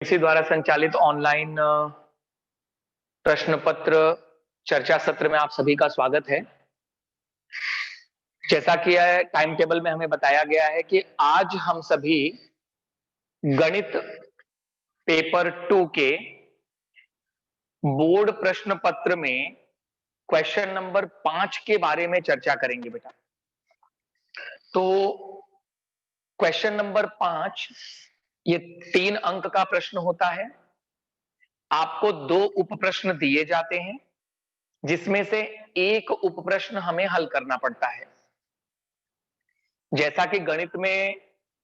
इसी द्वारा संचालित ऑनलाइन प्रश्न पत्र चर्चा सत्र में आप सभी का स्वागत है। जैसा कि टाइम टेबल में हमें बताया गया है कि आज हम सभी गणित पेपर 2 के बोर्ड प्रश्न पत्र में क्वेश्चन नंबर 5 के बारे में चर्चा करेंगे बेटा। तो क्वेश्चन नंबर 5 ये 3 अंक का प्रश्न होता है। आपको 2 उप प्रश्न दिए जाते हैं जिसमें से एक उप प्रश्न हमें हल करना पड़ता है। जैसा कि गणित में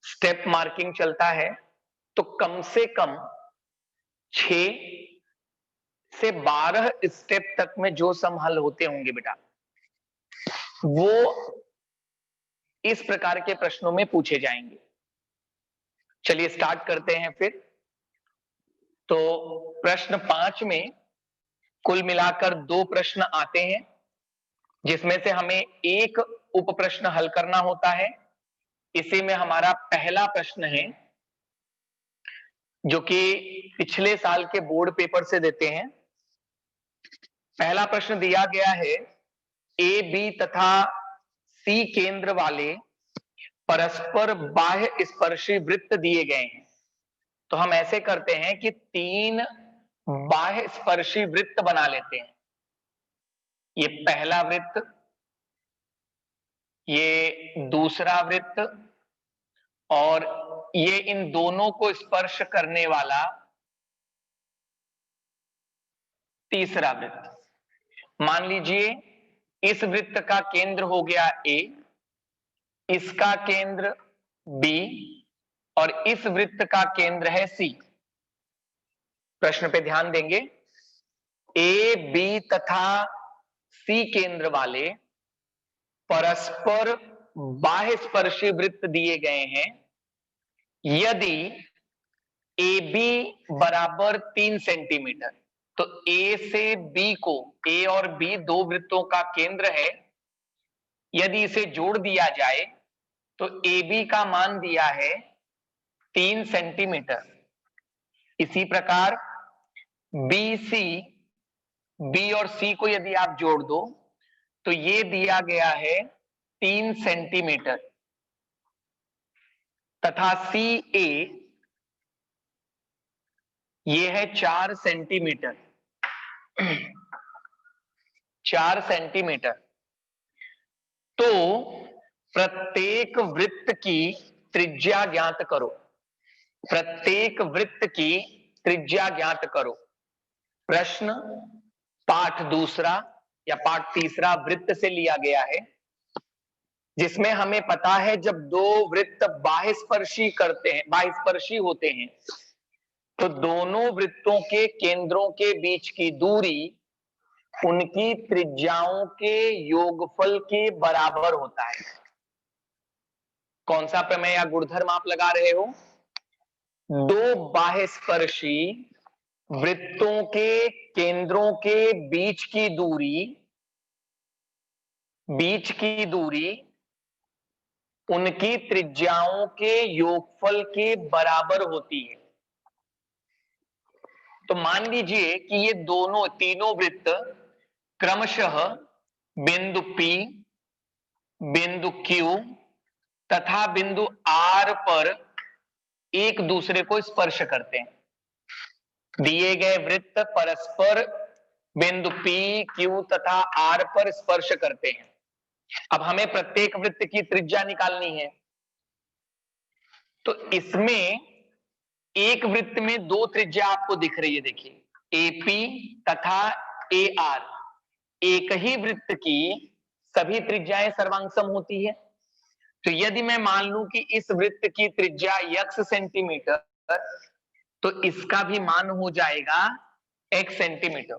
स्टेप मार्किंग चलता है तो कम से कम 6 से 12 स्टेप तक में जो सम हल होते होंगे बेटा वो इस प्रकार के प्रश्नों में पूछे जाएंगे। चलिए स्टार्ट करते हैं फिर। तो प्रश्न 5 में कुल मिलाकर 2 प्रश्न आते हैं जिसमें से हमें एक उप प्रश्न हल करना होता है। इसी में हमारा पहला प्रश्न है जो कि पिछले साल के बोर्ड पेपर से देते हैं। पहला प्रश्न दिया गया है ए बी तथा सी केंद्र वाले परस्पर बाह्य स्पर्शी वृत्त दिए गए हैं। तो हम ऐसे करते हैं कि 3 बाह्य स्पर्शी वृत्त बना लेते हैं। ये पहला वृत्त, ये दूसरा वृत्त और ये इन दोनों को स्पर्श करने वाला तीसरा वृत्त। मान लीजिए इस वृत्त का केंद्र हो गया ए, इसका केंद्र बी और इस वृत्त का केंद्र है सी। प्रश्न पे ध्यान देंगे। ए बी तथा सी केंद्र वाले परस्पर बाह्य स्पर्शी वृत्त दिए गए हैं यदि ए बी बराबर 3 सेंटीमीटर। तो ए से बी को, ए और बी 2 वृत्तों का केंद्र है, यदि इसे जोड़ दिया जाए तो ए बी का मान दिया है 3 सेंटीमीटर। इसी प्रकार बी सी, बी और सी को यदि आप जोड़ दो तो ये दिया गया है 3 सेंटीमीटर तथा सी ए ये है 4 सेंटीमीटर। 4 सेंटीमीटर। तो प्रत्येक वृत्त की त्रिज्या ज्ञात करो। प्रत्येक वृत्त की त्रिज्या ज्ञात करो। प्रश्न पाठ दूसरा या पाठ तीसरा वृत्त से लिया गया है जिसमें हमें पता है जब 2 वृत्त बाह्यस्पर्शी करते हैं, बाह्यस्पर्शी होते हैं तो दोनों वृत्तों के केंद्रों के बीच की दूरी उनकी त्रिज्याओं के योगफल के बराबर होता है। कौन सा प्रमेय या गुणधर्म आप लगा रहे हो? 2 बाह्यस्पर्शी वृत्तों के केंद्रों के बीच की दूरी उनकी त्रिज्याओं के योगफल के बराबर होती है। तो मान लीजिए कि ये तीनों वृत्त क्रमशः बिंदु P, बिंदु Q तथा बिंदु R पर एक दूसरे को स्पर्श करते हैं। दिए गए वृत्त परस्पर बिंदु P, Q तथा R पर स्पर्श करते हैं। अब हमें प्रत्येक वृत्त की त्रिज्या निकालनी है। तो इसमें एक वृत्त में 2 त्रिज्या आपको दिख रही है। देखिए AP तथा AR, एक ही वृत्त की सभी त्रिज्याएं सर्वांगसम होती है। तो यदि मैं मान लूं कि इस वृत्त की त्रिज्या x सेंटीमीटर तो इसका भी मान हो जाएगा x सेंटीमीटर।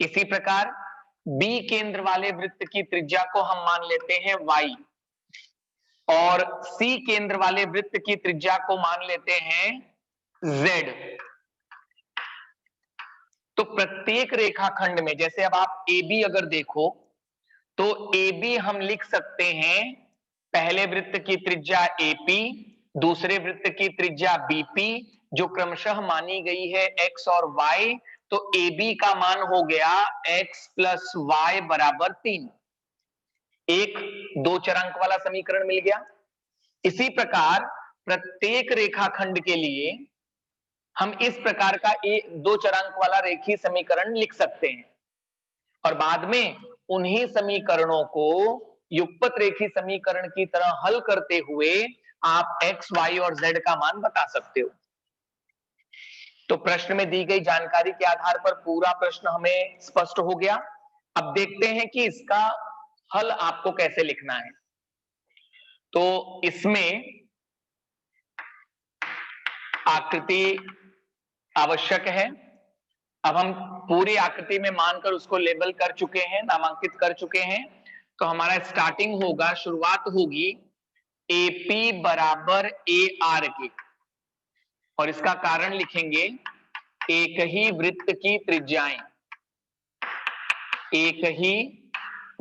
इसी प्रकार B केंद्र वाले वृत्त की त्रिज्या को हम मान लेते हैं y और C केंद्र वाले वृत्त की त्रिज्या को मान लेते हैं z। तो प्रत्येक रेखाखंड में, जैसे अब आप AB अगर देखो तो AB हम लिख सकते हैं पहले वृत्त की त्रिज्या AP, दूसरे वृत्त की त्रिज्या BP जो क्रमशः मानी गई है x और y, तो AB का मान हो गया x प्लस वाई बराबर 3। एक दो चरांक वाला समीकरण मिल गया। इसी प्रकार प्रत्येक रेखाखंड के लिए हम इस प्रकार का एक दो चरांक वाला रेखीय समीकरण लिख सकते हैं और बाद में उन्हीं समीकरणों को युगपत रेखीय समीकरण की तरह हल करते हुए आप x, y और z का मान बता सकते हो। तो प्रश्न में दी गई जानकारी के आधार पर पूरा प्रश्न हमें स्पष्ट हो गया। अब देखते हैं कि इसका हल आपको कैसे लिखना है। तो इसमें आकृति आवश्यक है। अब हम पूरी आकृति में मानकर उसको लेबल कर चुके हैं, नामांकित कर चुके हैं। तो हमारा स्टार्टिंग होगा, शुरुआत होगी AP बराबर AR की, और इसका कारण लिखेंगे एक ही वृत्त की त्रिज्याएं, एक ही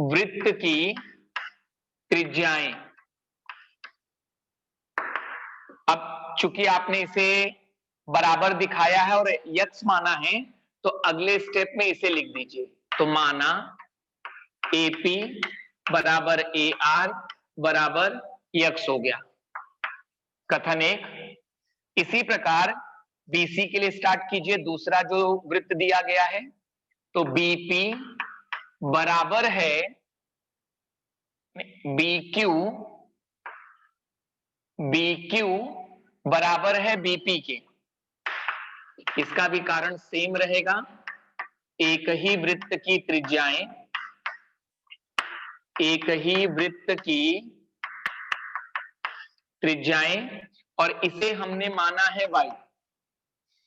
वृत्त की त्रिज्याएं। अब चूंकि आपने इसे बराबर दिखाया है और यक्स माना है, तो अगले स्टेप में इसे लिख दीजिए। तो माना AP बराबर AR बराबर यक्स हो गया, कथन एक। इसी प्रकार BC के लिए स्टार्ट कीजिए, दूसरा जो वृत्त दिया गया है। तो BP बराबर है BQ बराबर है BP के। इसका भी कारण सेम रहेगा, एक ही वृत्त की त्रिज्याएं, एक ही वृत्त की त्रिज्याएं, और इसे हमने माना है y।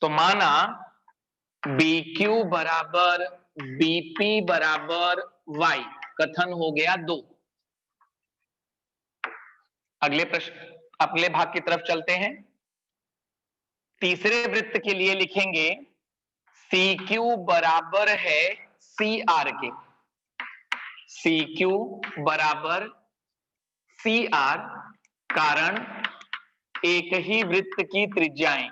तो माना BQ बराबर BP बराबर y, कथन हो गया 2। अगले प्रश्न, अगले भाग की तरफ चलते हैं। तीसरे वृत्त के लिए लिखेंगे CQ बराबर है CR के। CQ बराबर CR, कारण एक ही वृत्त की त्रिज्याएं,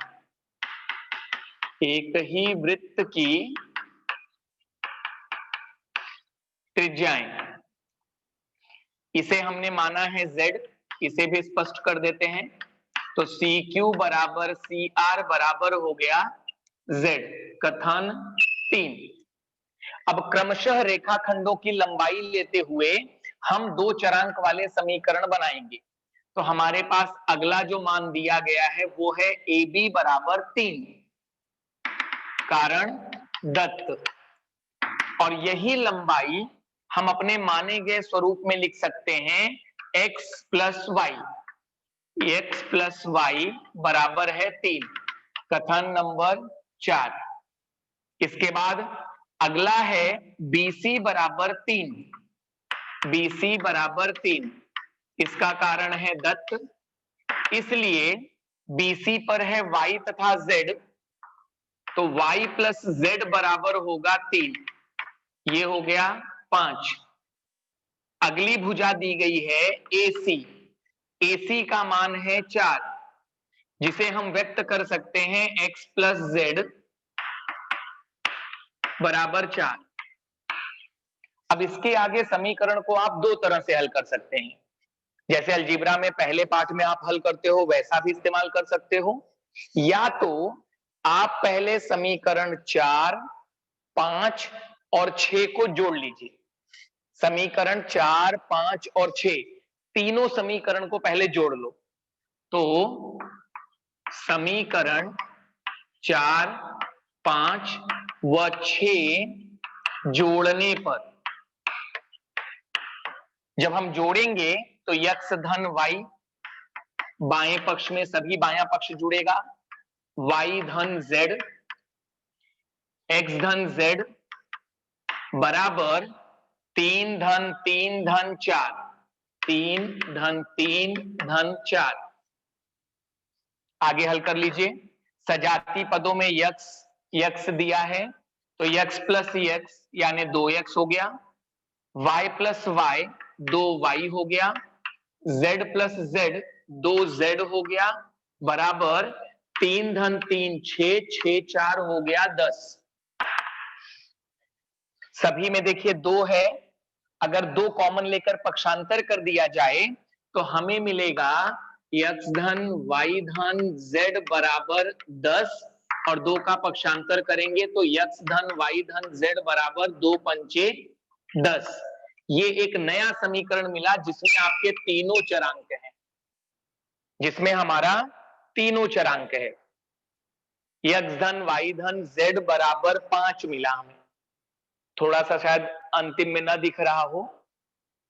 एक ही वृत्त की त्रिज्याएं। इसे हमने माना है Z, इसे भी स्पष्ट कर देते हैं। तो CQ बराबर CR बराबर हो गया Z, कथन 3। अब क्रमशः रेखाखंडों की लंबाई लेते हुए हम दो चरांक वाले समीकरण बनाएंगे। तो हमारे पास अगला जो मान दिया गया है वो है AB बराबर 3, कारण दत्त, और यही लंबाई हम अपने माने गए स्वरूप में लिख सकते हैं x plus Y. x plus Y बराबर है 3, कथन नंबर 4। इसके बाद अगला है BC बराबर 3, BC बराबर 3, इसका कारण है दत्त, इसलिए BC पर है y तथा z, तो y प्लस z बराबर होगा 3, ये हो गया 5। अगली भुजा दी गई है AC, AC का मान है 4, जिसे हम व्यक्त कर सकते हैं x प्लस z बराबर 4। अब इसके आगे समीकरण को आप दो तरह से हल कर सकते हैं, जैसे अलजीब्रा में पहले पार्ट में आप हल करते हो वैसा भी इस्तेमाल कर सकते हो, या तो आप पहले समीकरण 4, 5 और 6 को जोड़ लीजिए। समीकरण 4, 5 और 6 तीनों समीकरण को पहले जोड़ लो। तो समीकरण 4, 5 व 6 जोड़ने पर, जब हम जोड़ेंगे तो x धन y, बाएं पक्ष में सभी बायां पक्ष जुड़ेगा, y धन z, x धन z बराबर 3 धन 3 धन 4, 3 धन 3 धन 4। आगे हल कर लीजिए। सजाती पदों में x दिया है, तो x प्लस x यानी 2x हो गया, y प्लस y 2y हो गया, z प्लस z 2z हो गया, बराबर 3 धन 3 6, 6 4 हो गया 10। सभी में देखिए 2 है, अगर 2 कॉमन लेकर पक्षांतर कर दिया जाए तो हमें मिलेगा x धन y धन z बराबर 10 और 2 का पक्षांतर करेंगे तो x धन y धन z बराबर 2 पंचे 10। ये एक नया समीकरण मिला जिसमें आपके तीनों चरांक हैं, जिसमें हमारा तीनों चरांक है। x धन y धन z बराबर 5 मिला हमें। थोड़ा सा शायद अंतिम में ना दिख रहा हो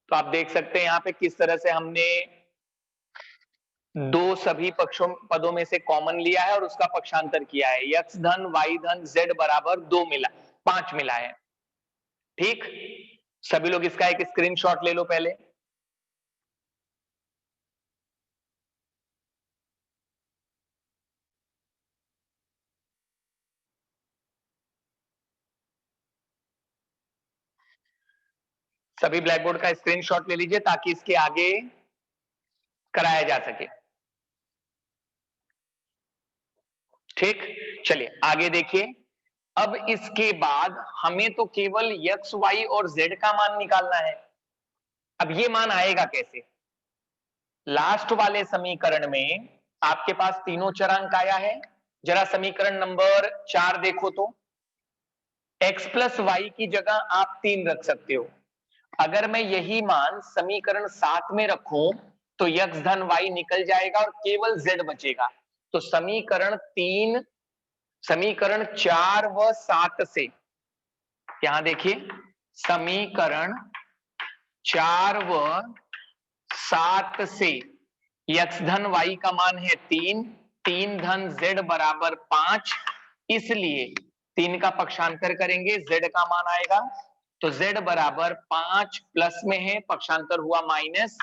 तो आप देख सकते हैं यहां पे किस तरह से हमने 2 सभी पदों में से कॉमन लिया है और उसका पक्षांतर किया है। x धन y धन z बराबर 5 मिला है। ठीक, सभी लोग इसका एक स्क्रीनशॉट ले लो पहले। सभी ब्लैक बोर्ड का स्क्रीनशॉट ले लीजिए ताकि इसके आगे कराया जा सके। ठीक, चलिए आगे देखिए। अब इसके बाद हमें तो केवल x, y और z का मान निकालना है। अब ये मान आएगा कैसे? लास्ट वाले समीकरण में आपके पास तीनों चरांक आया है। जरा समीकरण नंबर 4 देखो तो x प्लस वाई की जगह आप 3 रख सकते हो। अगर मैं यही मान समीकरण 7 में रखूं तो x धन y निकल जाएगा और केवल z बचेगा। तो समीकरण 4 व 7 से, यहां देखिए समीकरण 4 व 7 से x धन y का मान है 3, 3 धन z बराबर 5, इसलिए 3 का पक्षांतर करेंगे z का मान आएगा तो z बराबर 5 प्लस में है, पक्षांतर हुआ माइनस,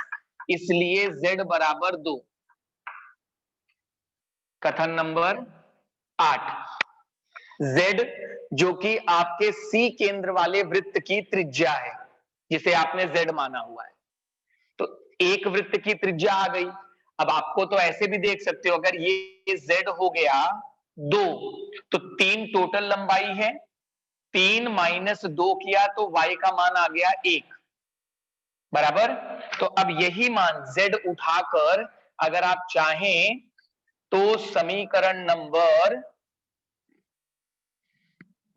इसलिए z बराबर 2। कथन नंबर 8, z जो कि आपके C केंद्र वाले वृत्त की त्रिज्या है जिसे आपने z माना हुआ है। तो एक वृत्त की त्रिज्या आ गई। अब आपको तो ऐसे भी देख सकते हो, अगर ये z हो गया 2 तो 3 टोटल लंबाई है, 3 माइनस 2 किया तो y का मान आ गया 1 बराबर। तो अब यही मान z उठाकर अगर आप चाहें तो समीकरण नंबर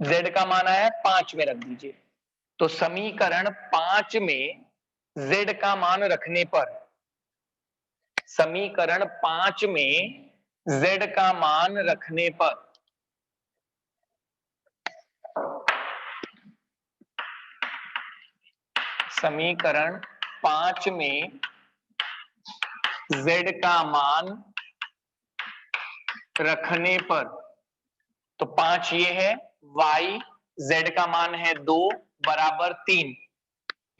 z का मान आया 5 में रख दीजिए। तो समीकरण 5 में z का मान रखने पर, समीकरण 5 में z का मान रखने पर समीकरण 5 में z का मान रखने पर, तो 5 ये है, y z का मान है 2 बराबर 3,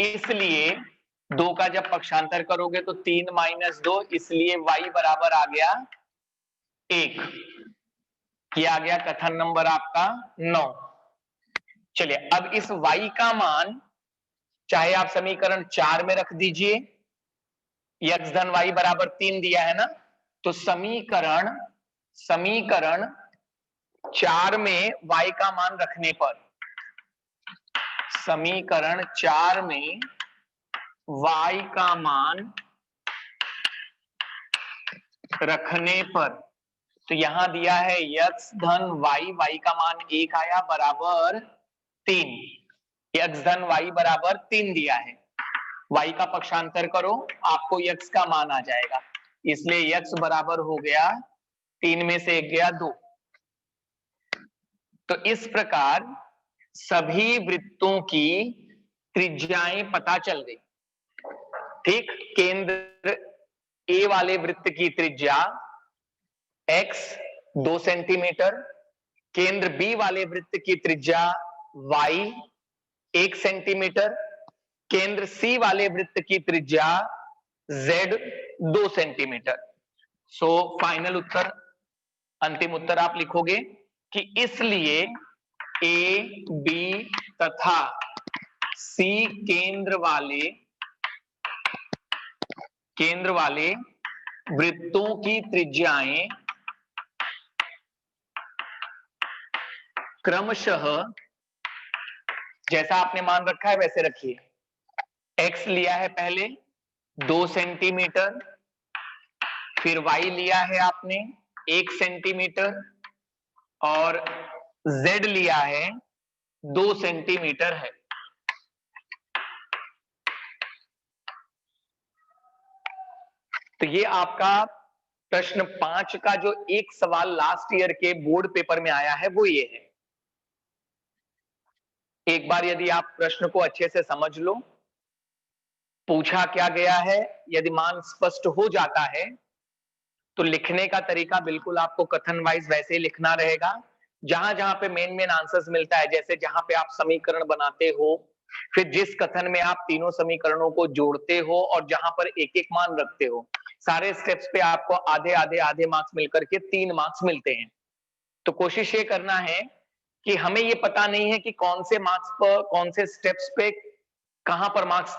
इसलिए 2 का जब पक्षांतर करोगे तो 3 माइनस 2, इसलिए y बराबर आ गया 1। किया गया कथन नंबर आपका 9। चलिए अब इस y का मान चाहे आप समीकरण 4 में रख दीजिए, x धन y बराबर 3 दिया है ना, तो समीकरण 4 में y का मान रखने पर, समीकरण 4 में y का मान रखने पर, तो यहां दिया है x धन y का मान 1 आया बराबर 3, x धन y बराबर 3 दिया है, y का पक्षांतर करो आपको x का मान आ जाएगा, इसलिए x बराबर हो गया 3 में से 1 गया 2। तो इस प्रकार सभी वृत्तों की त्रिज्याएं पता चल गई। ठीक, केंद्र A वाले वृत्त की त्रिज्या x 2 सेंटीमीटर, केंद्र B वाले वृत्त की त्रिज्या y 1 सेंटीमीटर, केंद्र C वाले वृत्त की त्रिज्या z 2 सेंटीमीटर। सो फाइनल उत्तर, अंतिम उत्तर आप लिखोगे कि इसलिए A, B तथा C केंद्र वाले वृत्तों की त्रिज्याएं क्रमशः, जैसा आपने मान रखा है वैसे रखिए, x लिया है पहले 2 सेंटीमीटर, फिर y लिया है आपने 1 सेंटीमीटर और z लिया है 2 सेंटीमीटर है। तो ये आपका प्रश्न 5 का जो एक सवाल लास्ट ईयर के बोर्ड पेपर में आया है वो ये है। एक बार यदि आप प्रश्न को अच्छे से समझ लो, पूछा क्या गया है, यदि मान स्पष्ट हो जाता है तो लिखने का तरीका बिल्कुल आपको कथन वाइज वैसे ही लिखना रहेगा। जहां जहां पे मेन मेन आंसर्स मिलता है, जैसे जहां पे आप समीकरण बनाते हो, फिर जिस कथन में आप तीनों समीकरणों को जोड़ते हो और जहां पर एक एक मान रखते हो, सारे स्टेप्स पे आपको आधे आधे आधे मार्क्स मिलकर के 3 मार्क्स मिलते हैं। तो कोशिश ये करना है कि हमें ये पता नहीं है कि कौन से मार्क्स पर, कौन से स्टेप्स पे कहां पर मार्क्स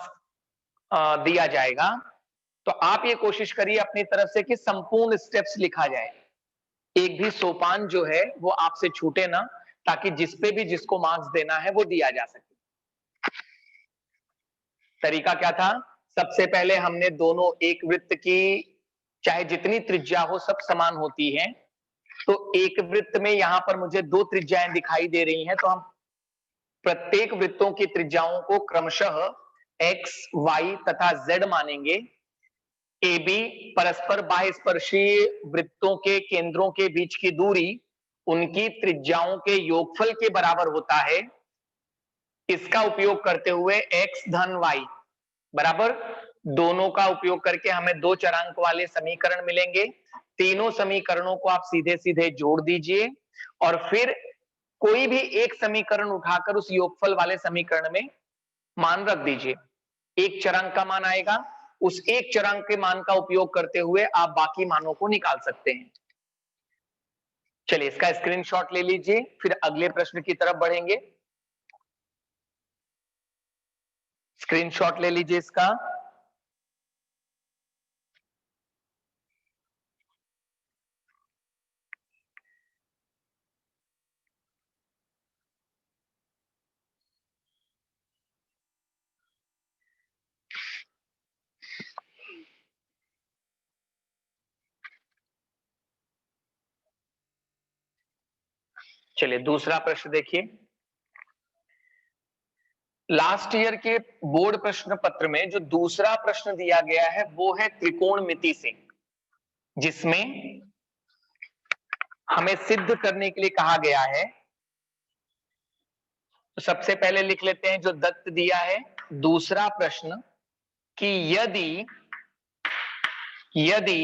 दिया जाएगा। तो आप ये कोशिश करिए अपनी तरफ से कि संपूर्ण स्टेप्स लिखा जाए, एक भी सोपान जो है वो आपसे छूटे ना, ताकि जिस पे भी जिसको मार्क्स देना है वो दिया जा सके। तरीका क्या था? सबसे पहले हमने दोनों एक वृत्त की चाहे जितनी त्रिज्या हो सब समान होती है, तो एक वृत्त में यहां पर मुझे 2 त्रिज्याएं दिखाई दे रही हैं, तो हम प्रत्येक वृत्तों की त्रिज्याओं को क्रमशः x, y तथा z मानेंगे। ए बी परस्पर बाह्य स्पर्शीय वृत्तों के केंद्रों के बीच की दूरी उनकी त्रिज्याओं के योगफल के बराबर होता है। इसका उपयोग करते हुए x धन y बराबर, दोनों का उपयोग करके हमें 2 चरांक वाले समीकरण मिलेंगे। तीनों समीकरणों को आप सीधे सीधे जोड़ दीजिए और फिर कोई भी एक समीकरण उठाकर उस योगफल वाले समीकरण में मान रख दीजिए। एक चरांक का मान आएगा, उस एक चरांक के मान का उपयोग करते हुए आप बाकी मानों को निकाल सकते हैं। चलिए इसका स्क्रीनशॉट ले लीजिए, फिर अगले प्रश्न की तरफ बढ़ेंगे। स्क्रीनशॉट ले लीजिए इसका। चलिए दूसरा प्रश्न देखिए। लास्ट ईयर के बोर्ड प्रश्न पत्र में जो दूसरा प्रश्न दिया गया है वो है त्रिकोणमिति से, जिसमें हमें सिद्ध करने के लिए कहा गया है। तो सबसे पहले लिख लेते हैं जो दत्त दिया है दूसरा प्रश्न, कि यदि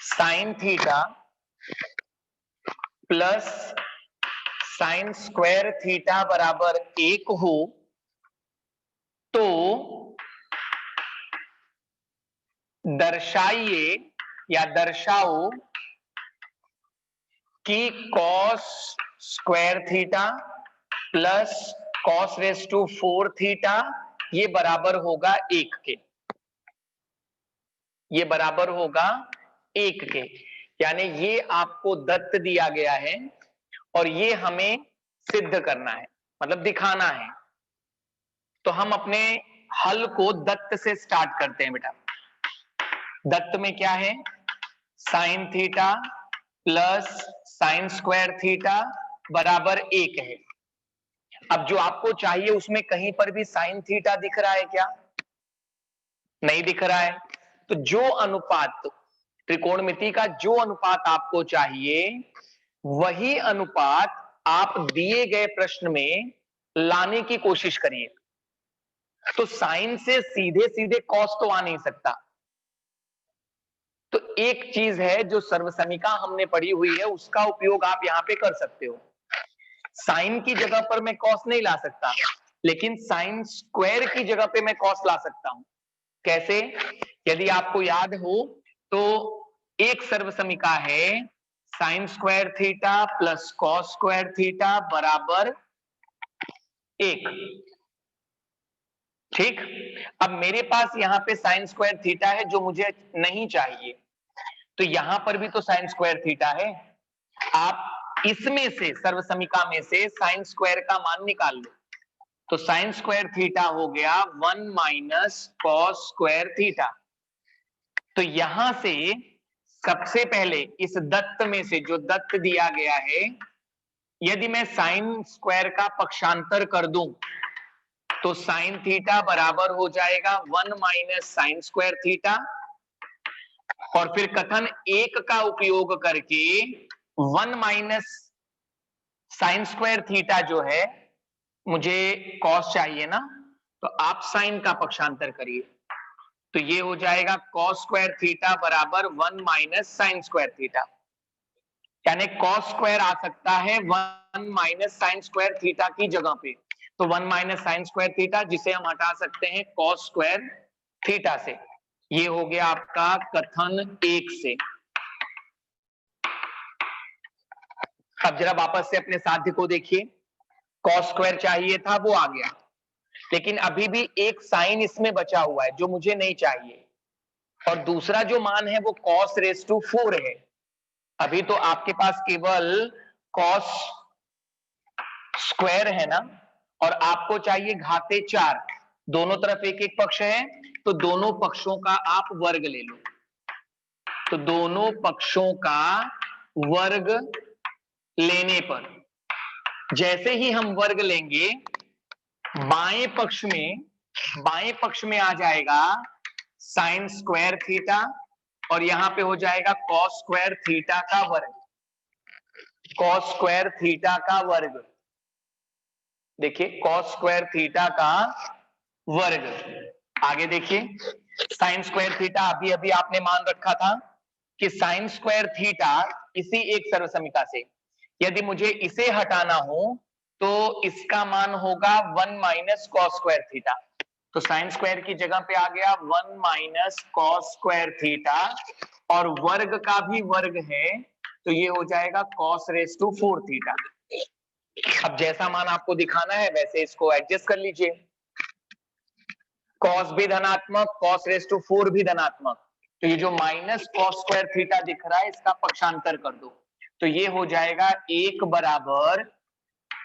sine theta plus sine square theta बराबर 1 हो तो दर्शाइए या दर्शाओ कि cos square theta plus cos raise to 4 theta ये बराबर होगा 1 के। ये बराबर होगा 1 के, यानी ये आपको दत्त दिया गया है और ये हमें सिद्ध करना है, मतलब दिखाना है। तो हम अपने हल को दत्त से स्टार्ट करते हैं बेटा। दत्त में क्या है? Sign theta plus sine square theta बराबर 1 है। अब जो आपको चाहिए उसमें कहीं पर भी साइन थीटा दिख रहा है क्या? नहीं दिख रहा है। तो जो अनुपात त्रिकोणमिति का जो अनुपात आपको चाहिए वही अनुपात आप दिए गए प्रश्न में लाने की कोशिश करिए। तो साइन से सीधे सीधे कॉस तो आ नहीं सकता। तो एक चीज है जो सर्वसमीका हमने पढ़ी हुई है उसका उपयोग आप यहां पे कर सकते हो। साइन की जगह पर मैं कॉस नहीं ला सकता, लेकिन साइन स्क्वायर की जगह पे मैं कॉस ला सकता हूं। कैसे? यदि आपको याद हो तो एक सर्वसमीका है sign square theta plus cos square theta बराबर 1। ठीक, अब मेरे पास यहां पे साइन स्क्वायर थीटा है जो मुझे नहीं चाहिए, तो यहां पर भी तो साइन स्क्वायर थीटा है। आप इसमें से सर्वसमीका में से साइन स्क्वायर का मान निकाल लो। तो साइन स्क्वायर थीटा हो गया 1 माइनस कॉस स्क्वायर थीटा। तो यहां से सबसे पहले इस दत्त में से जो दत्त दिया गया है, यदि मैं साइन स्क्वायर का पक्षांतर कर दूं तो साइन थीटा बराबर हो जाएगा 1 माइनस साइन स्क्वायर थीटा, और फिर कथन एक का उपयोग करके 1 माइनस साइन स्क्वायर थीटा जो है, मुझे कॉस चाहिए ना, तो आप साइन का पक्षांतर करिए। तो ये हो जाएगा कॉस स्क्वायर थीटा बराबर 1 माइनस साइन स्क्वायर थीटा, यानी कॉस स्क्वायर आ सकता है 1 माइनस साइन स्क्वायर थीटा की जगह पे। तो 1 माइनस साइन स्क्वायर थीटा जिसे हम हटा सकते हैं कॉस स्क्वायर थीटा से। ये हो गया आपका कथन एक से। अब जरा वापस से अपने साध्य को देखिए, कॉस स्क्वायर चाहिए था, वो आ गया, लेकिन अभी भी एक साइन इसमें बचा हुआ है जो मुझे नहीं चाहिए, और दूसरा जो मान है वो कॉस रेस टू 4 है। अभी तो आपके पास केवल कॉस स्क्वायर है ना, और आपको चाहिए घाते 4। दोनों तरफ एक एक पक्ष है, तो दोनों पक्षों का आप वर्ग ले लो। तो दोनों पक्षों का वर्ग लेने पर जैसे ही हम वर्ग लेंगे, बाएं पक्ष में आ जाएगा साइन स्क्वायर थीटा, और यहां पे हो जाएगा कॉस स्क्वायर थीटा का वर्ग। कॉस स्क्वायर थीटा का वर्ग, देखिए कॉस स्क्वायर थीटा का वर्ग। आगे देखिए, साइन स्क्वायर थीटा अभी अभी आपने मान रखा था कि साइन स्क्वायर थीटा इसी एक सर्वसमीका से, यदि मुझे इसे हटाना हो तो इसका मान होगा 1 माइनस कॉस स्क्वायर थीटा। तो साइन स्क्वायर की जगह पे आ गया 1 माइनस कॉस स्क्वायर थीटा, और वर्ग का भी वर्ग है, तो ये हो जाएगा कॉस रेस टू 4 थीटा। अब जैसा मान आपको दिखाना है वैसे इसको एडजस्ट कर लीजिए। कॉस भी धनात्मक, कॉस रेस टू 4 भी धनात्मक, तो ये जो माइनस कॉस स्क्वायर थीटा दिख रहा है इसका पक्षांतर कर दो। तो ये हो जाएगा 1 बराबर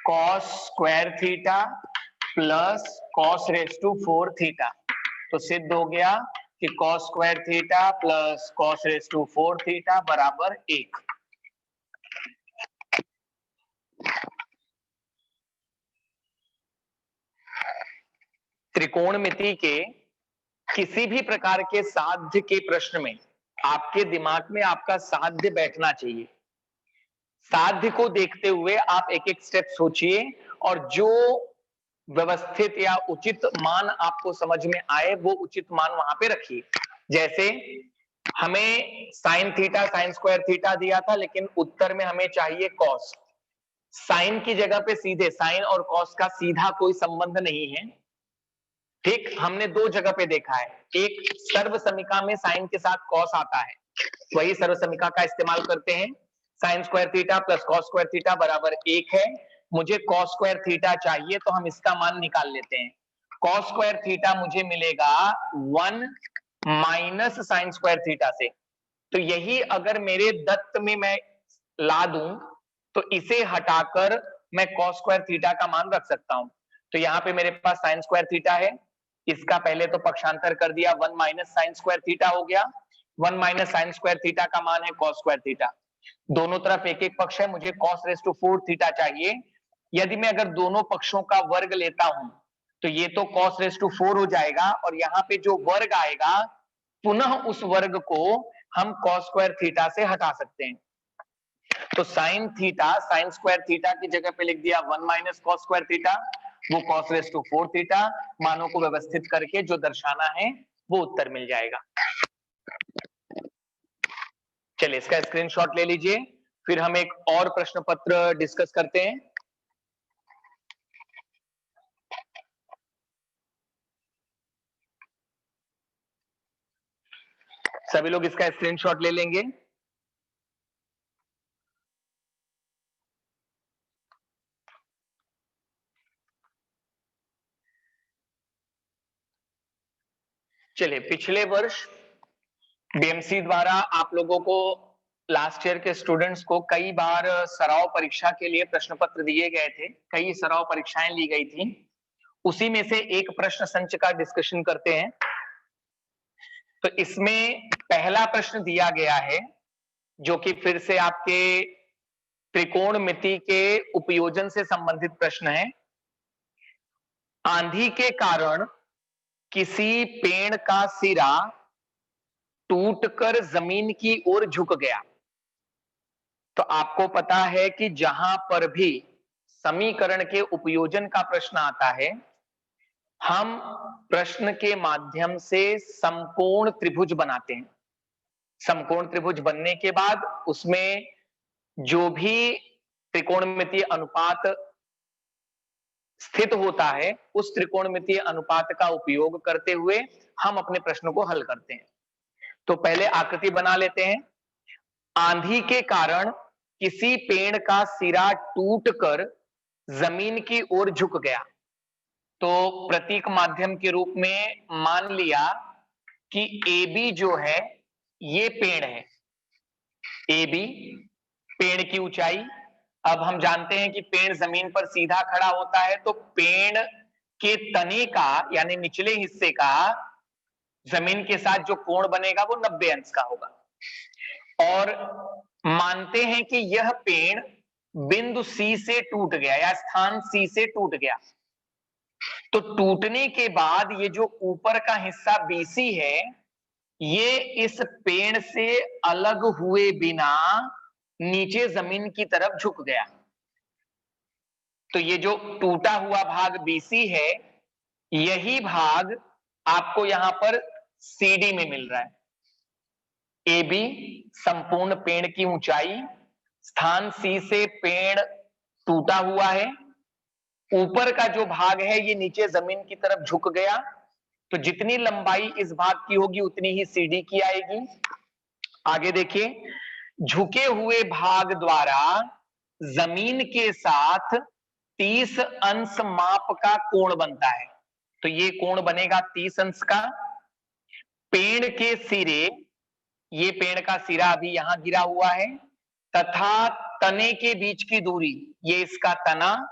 cos square theta plus cos raise to 4 theta. तो सिद्ध हो गया कि cos square theta plus cos raise to 4 theta बराबर 1। त्रिकोणमिति के किसी भी प्रकार के साध्य के प्रश्न में आपके दिमाग में आपका साध्य बैठना चाहिए। साध्य को देखते हुए आप एक एक स्टेप सोचिए, और जो व्यवस्थित या उचित मान आपको समझ में आए वो उचित मान वहां पे रखिए। जैसे हमें sine theta sine square theta दिया था, लेकिन उत्तर में हमें चाहिए कॉस। साइन की जगह पे सीधे साइन और कॉस का सीधा कोई संबंध नहीं है। ठीक, हमने दो जगह पे देखा है, एक सर्वसमीका में साइन के साथ कॉस आता है, वही सर्वसमीका का इस्तेमाल करते हैं। Sign square theta plus cos square theta बराबर 1 है। मुझे कॉस स्क्वायर थीटा चाहिए, तो हम इसका मान निकाल लेते हैं। कॉस स्क्वायर थीटा मुझे मिलेगा 1 माइनस साइन स्क्वायर थीटा से। तो यही अगर मेरे दत्त में मैं ला दूं तो इसे हटाकर मैं कॉस स्क्वायर थीटा का मान रख सकता हूं। तो यहां पे मेरे पास साइन स्क्वायर थीटा है, इसका पहले तो पक्षांतर कर दिया, 1 माइनस साइन स्क्वायर थीटा हो गया। 1 माइनस साइन स्क्वायर थीटा का मान है कॉस स्क्वायर थीटा। दोनों तरफ एक एक पक्ष है, मुझे कॉस रेस टू 4 थीटा चाहिए। यदि मैं अगर दोनों पक्षों का वर्ग लेता हूं तो ये तो कॉस रेस टू 4 हो जाएगा, और यहां पे जो वर्ग आएगा पुनः उस वर्ग को हम कॉस स्क्वायर थीटा से हटा सकते हैं। तो sine theta sine square theta की जगह पे लिख दिया 1 माइनस कॉस स्क्वायर थीटा, वो कॉस रेस टू 4 थीटा। मानों को व्यवस्थित करके जो दर्शाना है वो उत्तर मिल जाएगा। चलिए इसका स्क्रीनशॉट ले लीजिए, फिर हम एक और प्रश्न पत्र डिस्कस करते हैं। सभी लोग इसका स्क्रीनशॉट ले लेंगे। चलिए, पिछले वर्ष बीएमसी द्वारा आप लोगों को लास्ट ईयर के स्टूडेंट्स को कई बार सराव परीक्षा के लिए प्रश्न पत्र दिए गए थे, कई सराव परीक्षाएं ली गई थी, उसी में से एक प्रश्न संच का डिस्कशन करते हैं। तो इसमें पहला प्रश्न दिया गया है जो कि फिर से आपके त्रिकोणमिति के उपयोजन से संबंधित प्रश्न है। आंधी के कारण किसी पेड़ का सिरा टूटकर जमीन की ओर झुक गया। तो आपको पता है कि जहां पर भी समीकरण के उपयोजन का प्रश्न आता है, हम प्रश्न के माध्यम से समकोण त्रिभुज बनाते हैं। समकोण त्रिभुज बनने के बाद उसमें जो भी त्रिकोणमितीय अनुपात स्थित होता है, उस त्रिकोणमितीय अनुपात का उपयोग करते हुए हम अपने प्रश्न को हल करते हैं। तो पहले आकृति बना लेते हैं। आंधी के कारण किसी पेड़ का सिरा टूटकर जमीन की ओर झुक गया। तो प्रतीक माध्यम के रूप में मान लिया कि AB जो है ये पेड़ है, AB पेड़ की ऊंचाई। अब हम जानते हैं कि पेड़ जमीन पर सीधा खड़ा होता है, तो पेड़ के तने का यानी निचले हिस्से का जमीन के साथ जो कोण बनेगा वो 90 अंश का होगा। और मानते हैं कि यह पेड़ बिंदु C से टूट गया या स्थान C से टूट गया। तो टूटने के बाद ये जो ऊपर का हिस्सा BC है, ये इस पेड़ से अलग हुए बिना नीचे जमीन की तरफ झुक गया। तो ये जो टूटा हुआ भाग BC है, यही भाग आपको यहां पर CD में मिल रहा है। AB संपूर्ण पेड़ की ऊंचाई, स्थान C से पेड़ टूटा हुआ है, ऊपर का जो भाग है ये नीचे जमीन की तरफ झुक गया। तो जितनी लंबाई इस भाग की होगी उतनी ही CD की आएगी। आगे देखिए, झुके हुए भाग द्वारा जमीन के साथ 30 अंश माप का कोण बनता है। तो ये कोण बनेगा 30 अंश का। पेड़ के सिरे, ये पेड़ का सिरा अभी यहां गिरा हुआ है, तथा तने के बीच की दूरी, ये इसका तना,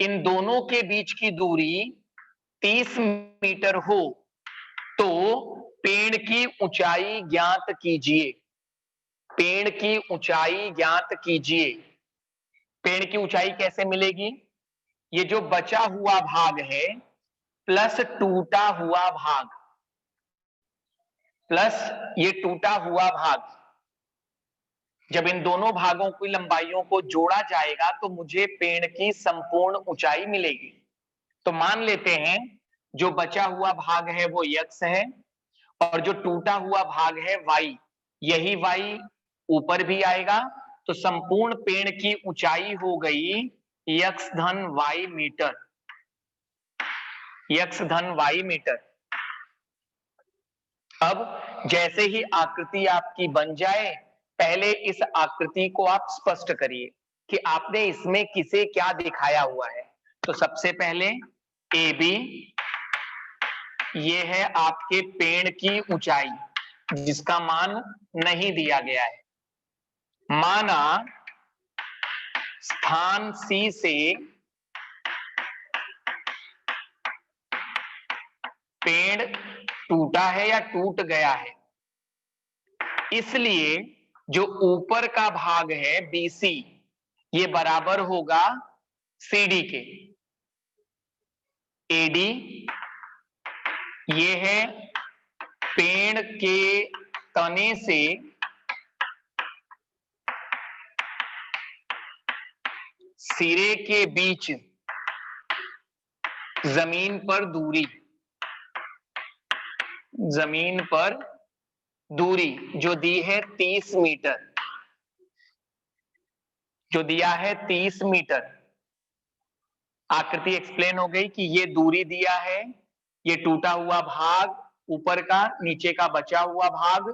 इन दोनों के बीच की दूरी 30 मीटर हो तो पेड़ की ऊंचाई ज्ञात कीजिए। पेड़ की ऊंचाई ज्ञात कीजिए। पेड़ की ऊंचाई कैसे मिलेगी? ये जो बचा हुआ भाग है प्लस टूटा हुआ भाग, प्लस ये टूटा हुआ भाग, जब इन दोनों भागों की लंबाइयों को जोड़ा जाएगा तो मुझे पेड़ की संपूर्ण ऊंचाई मिलेगी। तो मान लेते हैं जो बचा हुआ भाग है वो x है और जो टूटा हुआ भाग है y, यही y ऊपर भी आएगा। तो संपूर्ण पेड़ की ऊंचाई हो गई x धन y मीटर, x धन y मीटर। अब जैसे ही आकृति आपकी बन जाए, पहले इस आकृति को आप स्पष्ट करिए कि आपने इसमें किसे क्या दिखाया हुआ है। तो सबसे पहले AB, ये है आपके पेड़ की ऊंचाई जिसका मान नहीं दिया गया है। माना स्थान C से पेड़ टूटा है या टूट गया है, इसलिए जो ऊपर का भाग है BC ये बराबर होगा CD के। AD ये है पेड़ के तने से सिरे के बीच जमीन पर दूरी, जमीन पर दूरी जो दी है 30 मीटर, जो दिया है 30 मीटर। आकृति एक्सप्लेन हो गई कि ये दूरी दिया है, ये टूटा हुआ भाग ऊपर का, नीचे का बचा हुआ भाग।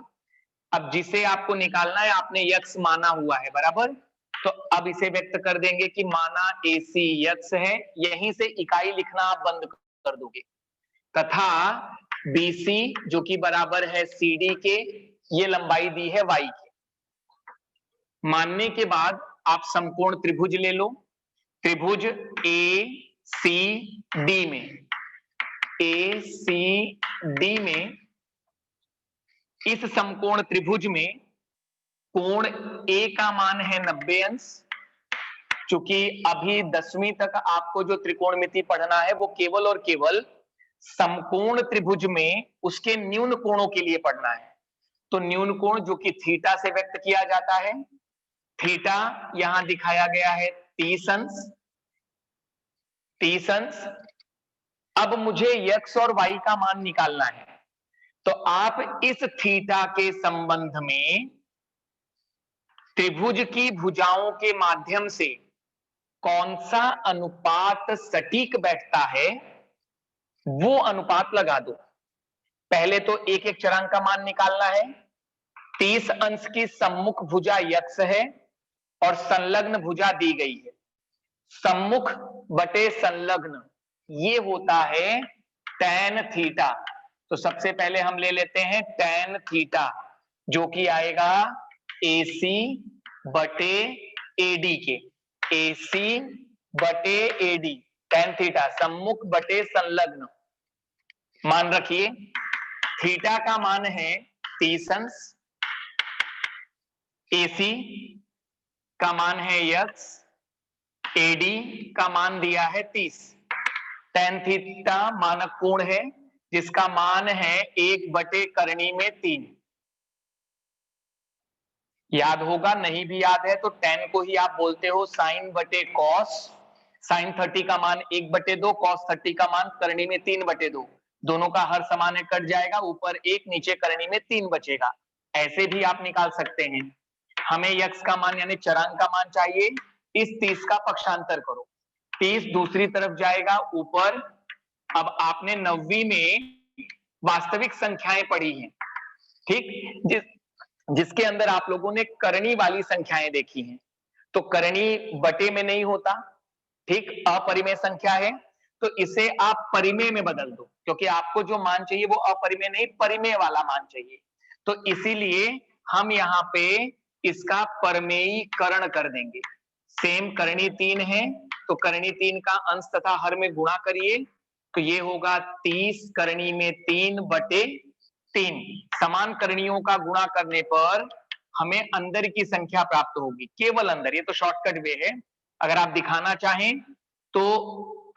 अब जिसे आपको निकालना है आपने x माना हुआ है, बराबर। तो अब इसे व्यक्त कर देंगे कि माना AC x है, यहीं से इकाई लिखना आप बंद कर दोगे, तथा BC जो कि बराबर है CD के, ये लंबाई दी है y की। मानने के बाद आप समकोण त्रिभुज ले लो। त्रिभुज ACD में, ACD में इस समकोण त्रिभुज में कोण A का मान है 90 अंश। चूंकि अभी 10वीं तक आपको जो त्रिकोणमिति पढ़ना है वो केवल और केवल समकोण त्रिभुज में उसके न्यून कोणों के लिए पढ़ना है। तो न्यून कोण जो कि थीटा से व्यक्त किया जाता है, थीटा यहां दिखाया गया है 30 अंश, 30 अंश। अब मुझे x और y का मान निकालना है, तो आप इस थीटा के संबंध में त्रिभुज की भुजाओं के माध्यम से कौन सा अनुपात सटीक बैठता है वो अनुपात लगा दो। पहले तो एक एक चरांक का मान निकालना है। 30 अंश की सम्मुख भुजा x है और संलग्न भुजा दी गई है। सम्मुख बटे संलग्न ये होता है tan थीटा। तो सबसे पहले हम ले लेते हैं tan थीटा, जो कि आएगा AC बटे AD के, AC बटे AD, tan थीटा सम्मुख बटे संलग्न। मान रखिए थीटा का मान है 30 अंश, AC का मान है x, AD का मान दिया है 30। tan थीटा मानक कोण है जिसका मान है 1/करणी में 3। याद होगा, नहीं भी याद है तो tan को ही आप बोलते हो sin बटे cos। sin 30 का मान 1/2, cos 30 का मान करणी में 3/2। दोनों का हर समान है, कट जाएगा, ऊपर 1 नीचे करणी में 3 बचेगा। ऐसे भी आप निकाल सकते हैं। हमें x का मान यानी चरांक का मान चाहिए, इस 30 का पक्षांतर करो, 30 दूसरी तरफ जाएगा ऊपर। अब आपने 9वीं में वास्तविक संख्याएं पढ़ी हैं, ठीक, जिसके अंदर आप लोगों ने करणी वाली संख्याएं देखी हैं। तो करणी बटे में नहीं होता, ठीक, अपरिमेय संख्या है, तो इसे आप परिमेय में बदल दो, क्योंकि आपको जो मान चाहिए वो अपरिमेय नहीं परिमेय वाला मान चाहिए। तो इसीलिए हम यहाँ पे इसका परमेयीकरण कर देंगे। सेम करणी 3 है तो करणी 3 का अंश तथा हर में गुणा करिए, तो ये होगा 30 करणी में 3/3। समान करणियों का गुणा करने पर हमें अंदर की संख्या प्राप्त होगी, केवल अंदर। ये तो शॉर्टकट वे है। अगर आप दिखाना चाहें तो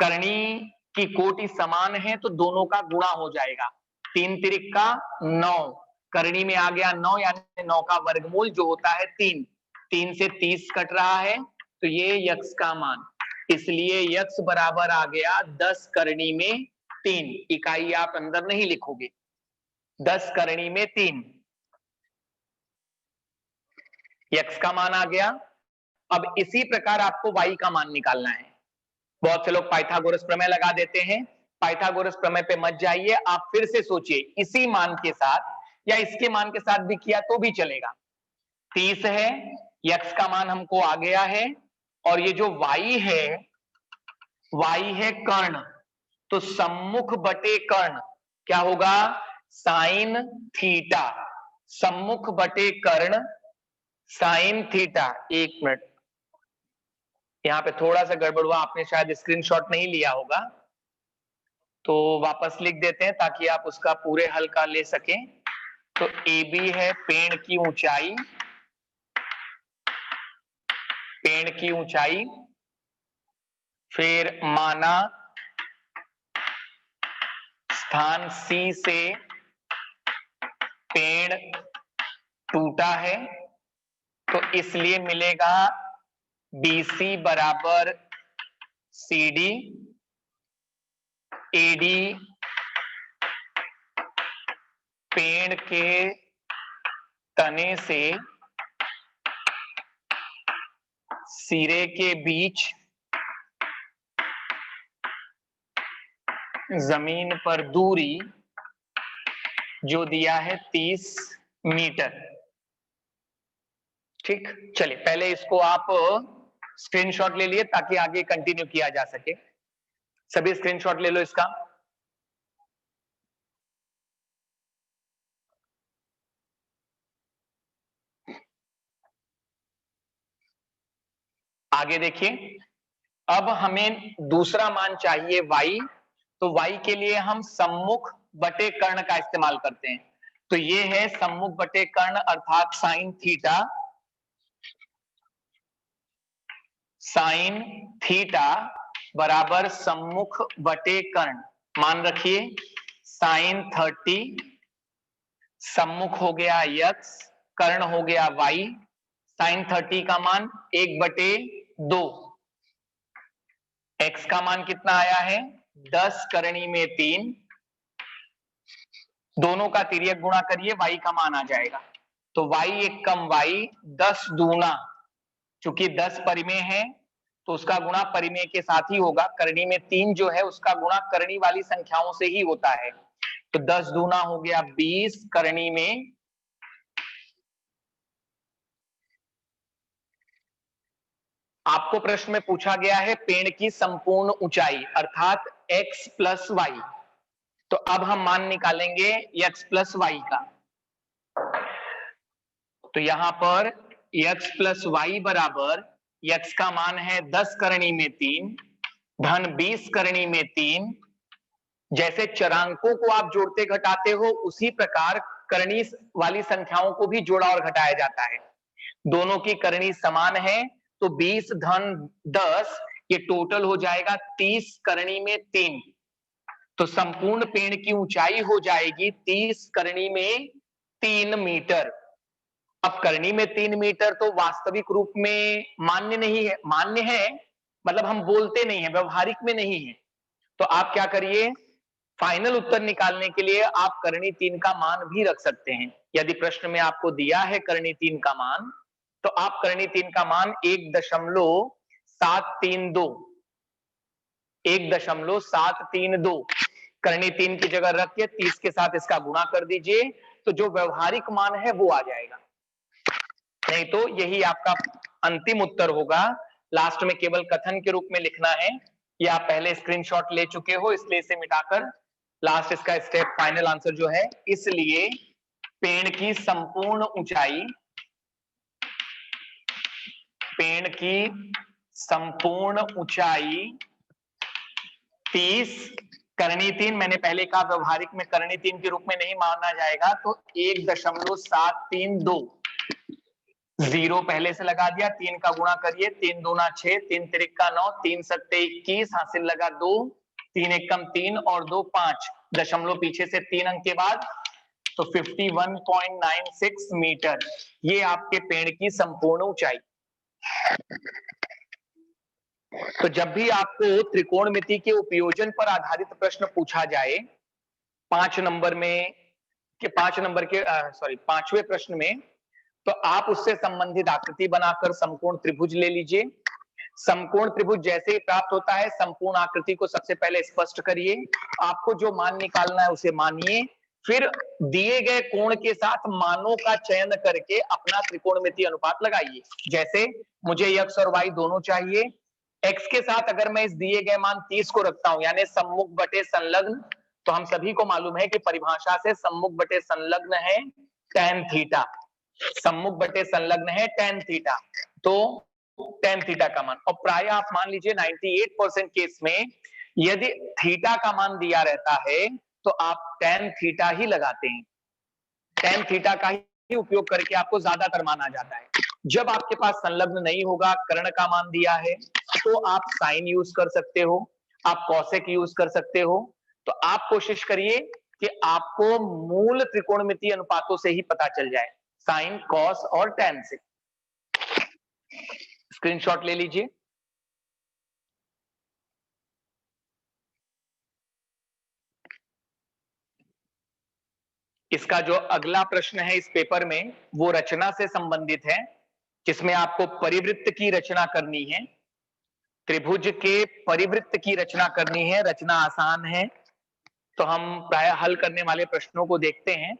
करणी की कोटि समान है तो दोनों का गुणा हो जाएगा। 3 तिरिक का 9, करणी में आ गया 9, यानी 9 का वर्गमूल जो होता है 3। 3 से 30 कट रहा है तो ये यक्ष का मान, इसलिए यक्ष बराबर आ गया 10 करणी में 3। इकाई आप अंदर नहीं लिखोगे, 10 करणी में 3 यक्ष का मान आ गया। अब इसी प्रकार आपको y का मान निकालना है। बहुत से लोग पाइथागोरस प्रमेय लगा देते हैं। पाइथागोरस प्रमेय पे मत जाइए, आप फिर से सोचिए, इसी मान के साथ या इसके मान के साथ भी किया तो भी चलेगा। 30 है, यक्ष का मान हमको आ गया है, और ये जो y है कर्ण, तो सम्मुख बटे कर्ण क्या होगा, साइन थीटा। सम्मुख बटे कर्ण साइन थीटा। एक मिनट, यहां पे थोड़ा सा गड़बड़ हुआ, आपने शायद स्क्रीनशॉट नहीं लिया होगा, तो वापस लिख देते हैं ताकि आप उसका पूरे हल का ले सकें। तो AB है पेड़ की ऊंचाई, पेड़ की ऊंचाई, फिर माना स्थान C से पेड़ टूटा है, तो इसलिए मिलेगा BC बराबर CD, AD पेड़ के तने से सिरे के बीच जमीन पर दूरी जो दिया है 30 मीटर। ठीक, चलिए पहले इसको आप स्क्रीनशॉट ले लिए ताकि आगे कंटिन्यू किया जा सके। सभी स्क्रीनशॉट ले लो इसका। आगे देखिए, अब हमें दूसरा मान चाहिए y, तो y के लिए हम सम्मुख बटे कर्ण का इस्तेमाल करते हैं। तो ये है सम्मुख बटे कर्ण अर्थात साइन थीटा। साइन थीटा बराबर सम्मुख बटे कर्ण, मान रखिए साइन 30, सम्मुख हो गया x, कर्ण हो गया y। साइन 30 का मान 1/2, x का मान कितना आया है 10 करनी में 3, दोनों का तिर्यक गुणा करिए, y का मान आ जाएगा। तो y एक कम y, 10 दूना, चूंकि 10 परिमेय है तो उसका गुणा परिमेय के साथ ही होगा। करनी में 3 जो है उसका गुणा करनी वाली संख्याओं से ही होता है। तो 10 दूना हो गया 20, करनी में आपको प्रश्न में पूछा गया है पेड़ की संपूर्ण ऊंचाई अर्थात x प्लस वाई। तो अब हम मान निकालेंगे x प्लस वाई का। तो यहां पर x प्लस वाई बराबर, x का मान है 10 करनी में 3 धन 20 करनी में 3। जैसे चरांकों को आप जोड़ते घटाते हो उसी प्रकार करनी वाली संख्याओं को भी जोड़ा और घटाया जाता है। दोनों की करनी समान है तो 20 धन 10 ये टोटल हो जाएगा 30 करनी में 3। तो संपूर्ण पेड़ की ऊंचाई हो जाएगी 30 करनी में 3 मीटर। अब करनी में 3 मीटर तो वास्तविक रूप में मान्य नहीं है, मान्य है मतलब हम बोलते नहीं है, व्यवहारिक में नहीं है। तो आप क्या करिए, फाइनल उत्तर निकालने के लिए आप करनी 3 का मान भी रख सकते हैं। यदि प्रश्न में आपको दिया है करनी 3 का मान, तो आप करनी 3 का मान 1.732 1.732 करनी 3 की जगह रख के 30 के साथ इसका गुणा कर दीजिए, तो जो व्यवहारिक मान है वो आ जाएगा। नहीं तो यही आपका अंतिम उत्तर होगा। लास्ट में केवल कथन के रूप में लिखना है। ये आप पहले स्क्रीनशॉट ले चुके हो, इसलिए इसे मिटाकर लास्ट इसका स्टेप फाइनल आंसर जो है, इसलिए पेड़ की संपूर्ण ऊंचाई, पेड़ की संपूर्ण ऊंचाई 30 करनी 3, मैंने पहले कहा व्यवहारिक में करनी 3 के रूप में नहीं माना जाएगा, तो 1.732 जीरो पहले से लगा दिया, 3 का गुणा करिए, 3 दूना 6, 3 तिरिका 9, 3 सत्ते 21, हासिल लगा 2, 3 एक कम 3 और 2 5, दशमलव पीछे से 3 अंक के बाद, तो 51.96 मीटर ये आपके पेड़ की संपूर्ण ऊंचाई। तो जब भी आपको त्रिकोणमिति के उपयोजन पर आधारित प्रश्न पूछा जाए 5 नंबर के 5वें प्रश्न में, तो आप उससे संबंधित आकृति बनाकर समकोण त्रिभुज ले लीजिए। समकोण त्रिभुज जैसे ही प्राप्त होता है, संपूर्ण आकृति को सबसे पहले स्पष्ट करिए, आपको जो मान निकालना है उसे मानिए, फिर दिए गए कोण के साथ मानों का चयन करके अपना त्रिकोणमिति अनुपात लगाइए। जैसे मुझे x और y दोनों चाहिए, x के साथ अगर मैं इस दिए गए मान 30 को रखता हूं यानी सम्मुख बटे संलग्न, तो हम सभी को मालूम है कि परिभाषा से सम्मुख बटे संलग्न है tan थीटा, सम्मुख बटे संलग्न है tan थीटा, तो tan थीटा का मान, और प्राय आप मान लीजिए 98% केस में यदि थीटा का मान दिया रहता है तो आप tan थीटा ही लगाते हैं, tan थीटा का ही उपयोग करके आपको ज्यादातर मान आ जाता है। जब आपके पास संलग्न नहीं होगा, कर्ण का मान दिया है, तो आप साइन यूज कर सकते हो, आप कॉसेक यूज कर सकते हो। तो आप कोशिश करिए कि आपको मूल त्रिकोणमिति अनुपातों से ही पता चल जाए, साइन, कॉस और टैन से। स्क्रीनशॉट ले लीजिए। इसका जो अगला प्रश्न है इस पेपर में वो रचना से संबंधित है, जिसमें आपको परिवृत्त की रचना करनी है, त्रिभुज के परिवृत्त की रचना करनी है। रचना आसान है, तो हम प्राय हल करने वाले प्रश्नों को देखते हैं।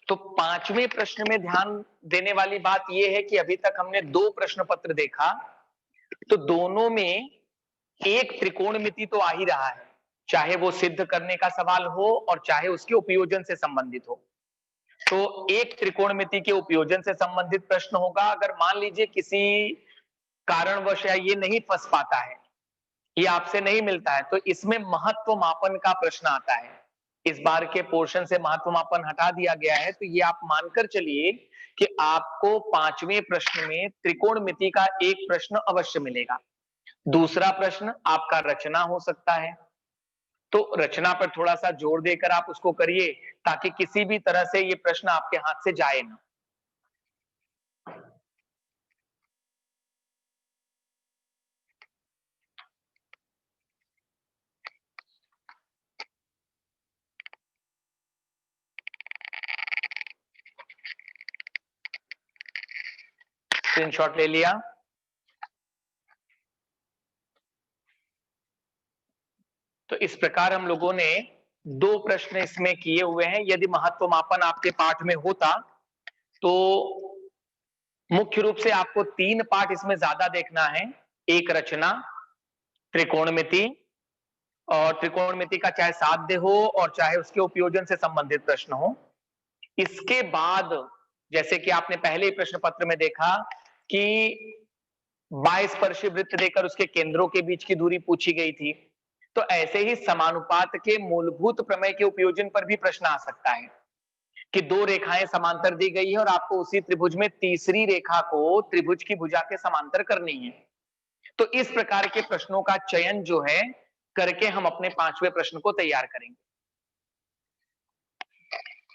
तो 5वें प्रश्न में ध्यान देने वाली बात यह है कि अभी तक हमने 2 प्रश्न पत्र देखा, तो दोनों में एक त्रिकोणमिति तो आ ही रहा है। चाहे वो सिद्ध करने का सवाल हो और चाहे उसके उपयोजन से संबंधित हो। तो एक त्रिकोणमिति के उपयोजन से संबंधित प्रश्न होगा। अगर मान लीजिए किसी कारणवश या ये नहीं फंस पाता है, ये आपसे नहीं मिलता है, तो इसमें महत्व मापन का प्रश्न आता है। इस बार के पोर्शन से महत्व मापन हटा दिया गया है, तो ये आप मानकर चलिए कि आपको 5वें प्रश्न में त्रिकोणमिति का एक प्रश्न अवश्य मिलेगा। दूसरा प्रश्न आपका रचना हो सकता है, तो रचना पर थोड़ा सा जोर देकर आप उसको करिए, ताकि किसी भी तरह से ये प्रश्न आपके हाथ से जाए ना। स्क्रीनशॉट ले लिया? तो इस प्रकार हम लोगों ने 2 प्रश्न इसमें किए हुए हैं। यदि महत्व मापन आपके पाठ में होता तो मुख्य रूप से आपको 3 पाठ इसमें ज्यादा देखना है। एक रचना, त्रिकोणमिति, और त्रिकोणमिति का चाहे साध्य हो और चाहे उसके उपयोजन से संबंधित प्रश्न हो। इसके बाद जैसे कि आपने पहले ही प्रश्न पत्र में देखा कि 22 स्पर्शी वृत्त देकर उसके केंद्रों के बीच की दूरी पूछी गई थी, तो ऐसे ही समानुपात के मूलभूत प्रमेय के उपयोजन पर भी प्रश्न आ सकता है कि 2 रेखाएं समांतर दी गई है और आपको उसी त्रिभुज में तीसरी रेखा को त्रिभुज की भुजा के समांतर करनी है। तो इस प्रकार के प्रश्नों का चयन जो है करके हम अपने 5वें प्रश्न को तैयार करेंगे।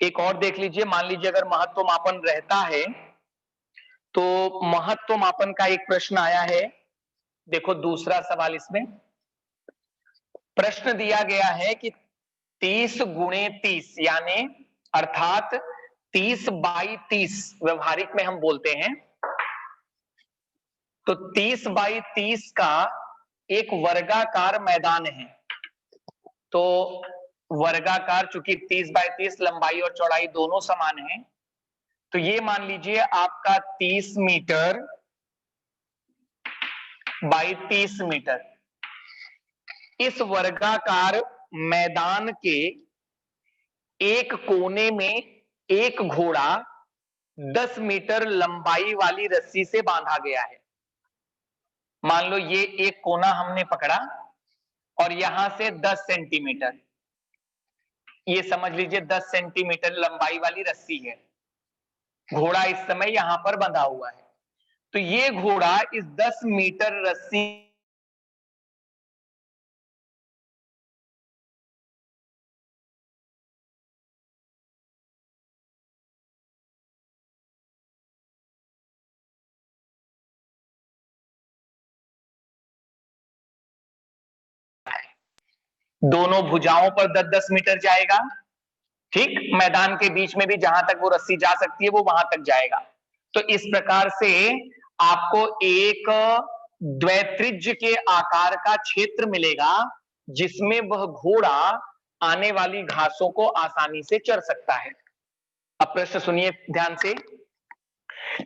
एक और देख लीजिए, मान लीजिए अगर महत्व मापन रहता है तो महत्व मापन का एक प्रश्न आया है। देखो दूसरा सवाल, इसमें प्रश्न दिया गया है कि 30 गुणे 30 यानी अर्थात 30/30 व्यवहारिक में हम बोलते हैं, तो 30/30 का एक वर्गाकार मैदान है। तो वर्गाकार, चूंकि 30/30 लंबाई और चौड़ाई दोनों समान है, तो ये मान लीजिए आपका 30 मीटर बाई 30 मीटर। इस वर्गाकार मैदान के एक कोने में एक घोड़ा 10 मीटर लंबाई वाली रस्सी से बांधा गया है। मान लो ये एक कोना हमने पकड़ा और यहां से 10 सेंटीमीटर, ये समझ लीजिए 10 सेंटीमीटर लंबाई वाली रस्सी है। घोड़ा इस समय यहां पर बंधा हुआ है, तो ये घोड़ा इस 10 मीटर रस्सी दोनों भुजाओं पर 10-10 मीटर जाएगा। ठीक, मैदान के बीच में भी जहां तक वो रस्सी जा सकती है वो वहां तक जाएगा। तो इस प्रकार से आपको एक द्वैत्रिज्य के आकार का क्षेत्र मिलेगा, जिसमें वह घोड़ा आने वाली घासों को आसानी से चढ़ सकता है। अब प्रश्न सुनिए ध्यान से।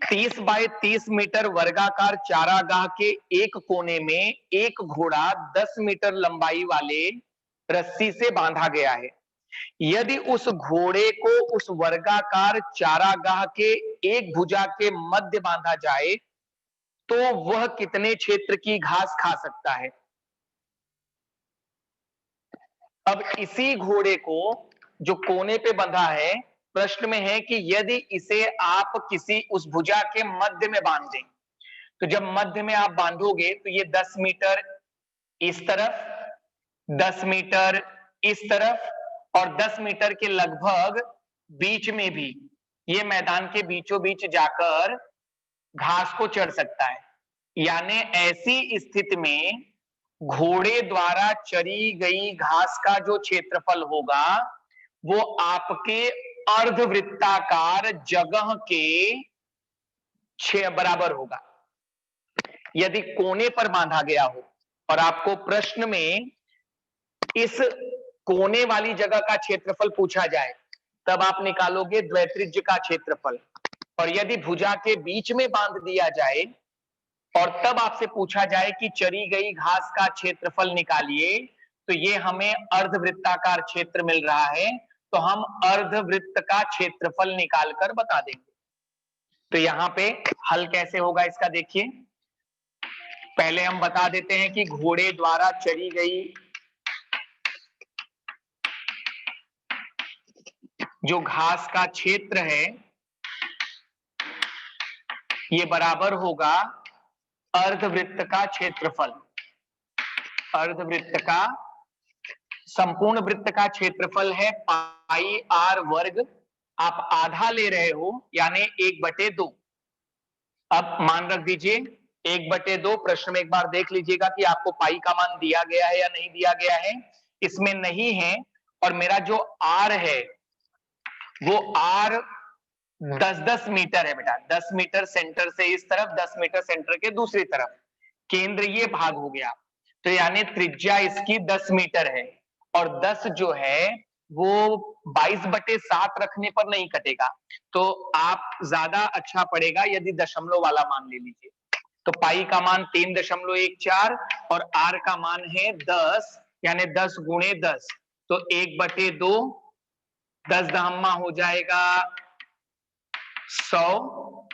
30/30 मीटर वर्गाकार चारागाह के एक कोने में एक घोड़ा 10 मीटर लंबाई वाले रस्सी से बांधा गया है। यदि उस घोड़े को उस वर्गाकार चारागाह के एक भुजा के मध्य बांधा जाए तो वह कितने क्षेत्र की घास खा सकता है? अब इसी घोड़े को जो कोने पे बंधा है, प्रश्न में है कि यदि इसे आप किसी उस भुजा के मध्य में बांध दें, तो जब मध्य में आप बांधोगे तो ये 10 मीटर इस तरफ, 10 मीटर इस तरफ और 10 मीटर के लगभग बीच में भी ये मैदान के बीचों बीच जाकर घास को चढ़ सकता है। यानी ऐसी स्थिति में घोड़े द्वारा चरी गई घास का जो क्षेत्रफल होगा वो आपके अर्धवृत्ताकार जगह के 6 बराबर होगा। यदि कोने पर बांधा गया हो और आपको प्रश्न में इस कोने वाली जगह का क्षेत्रफल पूछा जाए, तब आप निकालोगे द्वैत्रिज्य का क्षेत्रफल। और यदि भुजा के बीच में बांध दिया जाए और तब आपसे पूछा जाए कि चरी गई घास का क्षेत्रफल निकालिए, तो तो ये हमें अर्धवृत्ताकार क्षेत्र मिल रहा है, तो हम अर्धवृत्त का क्षेत्रफल निकालकर बता देंगे। तो यहां पे हल कैसे होगा इसका देखिए। पहले हम बता देते हैं कि घोड़े द्वारा चरी गई जो घास का क्षेत्र है ये बराबर होगा अर्धवृत्त का क्षेत्रफल। अर्धवृत्त का संपूर्ण वृत्त का क्षेत्रफल है पाई आर वर्ग, आप आधा ले रहे हो यानी 1/2। अब मान रख दीजिए 1/2। प्रश्न में एक बार देख लीजिएगा कि आपको पाई का मान दिया गया है या नहीं दिया गया है। इसमें नहीं है, और मेरा जो आर है वो आर 10-10 मीटर है बेटा। 10 मीटर सेंटर से इस तरफ, 10 मीटर सेंटर के दूसरी तरफ, केंद्र ये भाग हो गया। तो यानी त्रिज्या इसकी 10 मीटर है, और 10 जो है वो 22/7 रखने पर नहीं कटेगा। तो आप ज्यादा अच्छा पड़ेगा यदि दशमलव वाला मान ले लीजिए। तो पाई का मान 3.14 और आर का मान है 10, यानी 10 गुणे 10, तो 1/2, 10 दहम्मा हो जाएगा 100।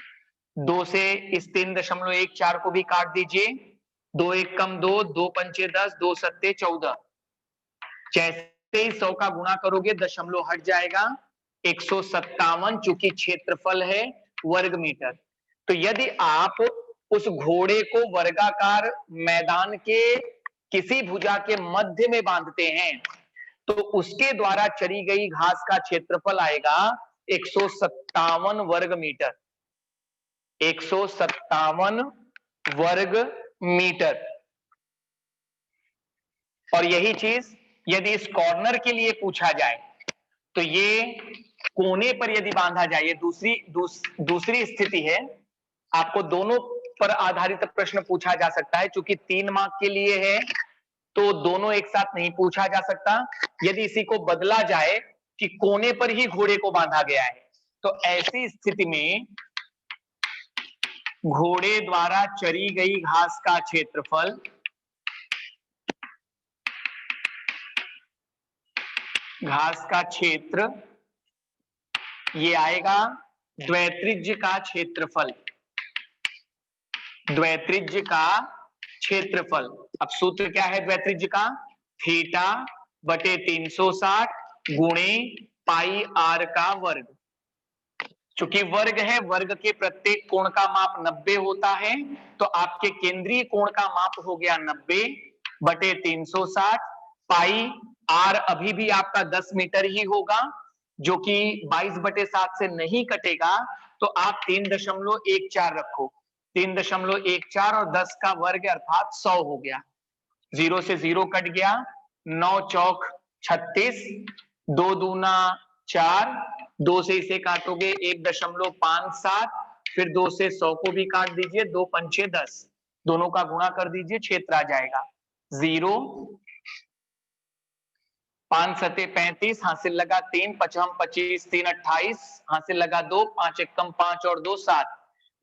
2 से इस 3.14 को भी काट दीजिए, 2 1 कम 2, 2 पंचे 10, 2 सत्ते 14। जैसे ही 100 का गुणा करोगे दशमलव हट जाएगा, 157 चूंकि क्षेत्रफल है वर्ग मीटर। तो यदि आप उस घोड़े को वर्गाकार मैदान के किसी भुजा के मध्य में बांधते हैं तो उसके द्वारा चरी गई घास का क्षेत्रफल आएगा 157 वर्ग मीटर। 157 वर्ग मीटर। और यही चीज यदि इस कॉर्नर के लिए पूछा जाए तो ये कोने पर यदि बांधा जाए, ये दूसरी स्थिति है। आपको दोनों पर आधारित प्रश्न पूछा जा सकता है। चूंकि 3 मार्क के लिए है तो दोनों एक साथ नहीं पूछा जा सकता। यदि इसी को बदला जाए कि कोने पर ही घोड़े को बांधा गया है, तो ऐसी स्थिति में घोड़े द्वारा चरी गई घास का क्षेत्रफल घास का क्षेत्र ये आएगा द्वैत्रिज्य का क्षेत्रफल। द्वैत्रिज्य का क्षेत्रफल। अब सूत्र क्या है द्वैत्रिज्य का? θ/360 गुणे पाई आर का वर्ग। चूंकि वर्ग है, वर्ग के प्रत्येक कोण का माप 90 होता है, तो आपके केंद्रीय कोण का माप हो गया 90/360। पाई आर अभी भी आपका 10 मीटर ही होगा, जो कि 22/7 से नहीं कटेगा, तो आप 3.14 रखो। 3.14 और 10 का वर्ग अर्थात 100 हो गया। 0 से 0 कट गया, 9 चौक 36, 2 दूना 4, 2 से इसे काटोगे 1.57, फिर 2 से 100 को भी काट दीजिए, 2 पंचे 10, दोनों का गुणा कर दीजिए, क्षेत्र आ जाएगा 0। 5 सते 35, हासिल लगा 3, 5 25, 3 28, हासिल लगा 2, 5 एकम 5 और 2 7,